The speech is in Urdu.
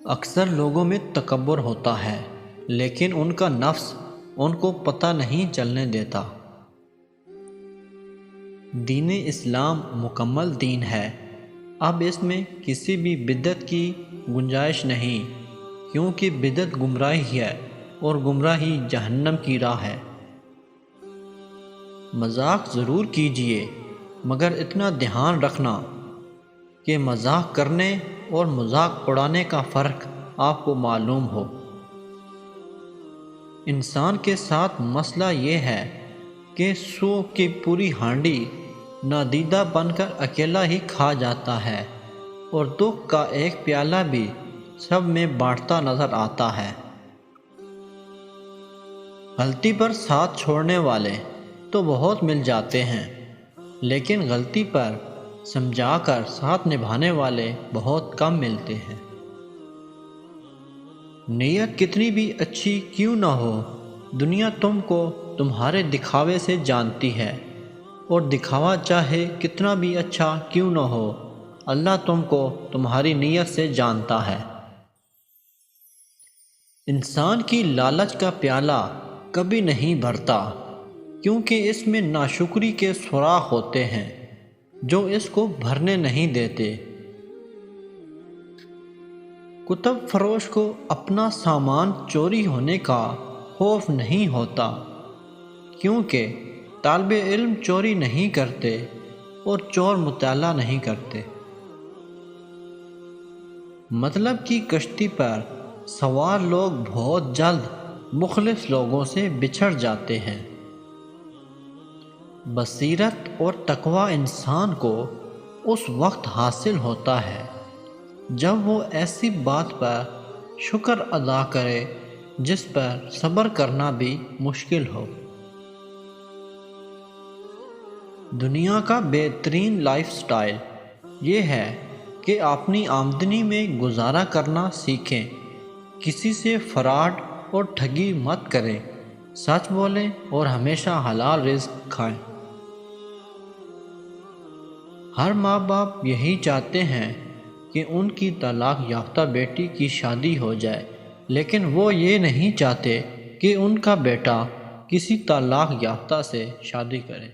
اکثر لوگوں میں تکبر ہوتا ہے لیکن ان کا نفس ان کو پتہ نہیں چلنے دیتا۔ دین اسلام مکمل دین ہے، اب اس میں کسی بھی بدعت کی گنجائش نہیں، کیونکہ بدعت گمراہی ہے اور گمراہی جہنم کی راہ ہے۔ مذاق ضرور کیجئے مگر اتنا دھیان رکھنا کہ مذاق کرنے اور مذاق اڑانے کا فرق آپ کو معلوم ہو۔ انسان کے ساتھ مسئلہ یہ ہے کہ سو کی پوری ہانڈی نادیدہ بن کر اکیلا ہی کھا جاتا ہے اور دکھ کا ایک پیالہ بھی سب میں بانٹتا نظر آتا ہے۔ غلطی پر ساتھ چھوڑنے والے تو بہت مل جاتے ہیں، لیکن غلطی پر سمجھا کر ساتھ نبھانے والے بہت کم ملتے ہیں۔ نیت کتنی بھی اچھی کیوں نہ ہو، دنیا تم کو تمہارے دکھاوے سے جانتی ہے، اور دکھاوا چاہے کتنا بھی اچھا کیوں نہ ہو، اللہ تم کو تمہاری نیت سے جانتا ہے۔ انسان کی لالچ کا پیالہ کبھی نہیں بھرتا، کیونکہ اس میں ناشکری کے سوراخ ہوتے ہیں جو اس کو بھرنے نہیں دیتے۔ کتب فروش کو اپنا سامان چوری ہونے کا خوف نہیں ہوتا، کیونکہ طالب علم چوری نہیں کرتے اور چور مطالعہ نہیں کرتے۔ مطلب کی کشتی پر سوار لوگ بہت جلد مخلص لوگوں سے بچھڑ جاتے ہیں۔ بصیرت اور تقوی انسان کو اس وقت حاصل ہوتا ہے جب وہ ایسی بات پر شکر ادا کرے جس پر صبر کرنا بھی مشکل ہو۔ دنیا کا بہترین لائف سٹائل یہ ہے کہ اپنی آمدنی میں گزارا کرنا سیکھیں، کسی سے فراڈ اور ٹھگی مت کریں، سچ بولیں اور ہمیشہ حلال رزق کھائیں۔ ہر ماں باپ یہی چاہتے ہیں کہ ان کی طلاق یافتہ بیٹی کی شادی ہو جائے، لیکن وہ یہ نہیں چاہتے کہ ان کا بیٹا کسی طلاق یافتہ سے شادی کرے۔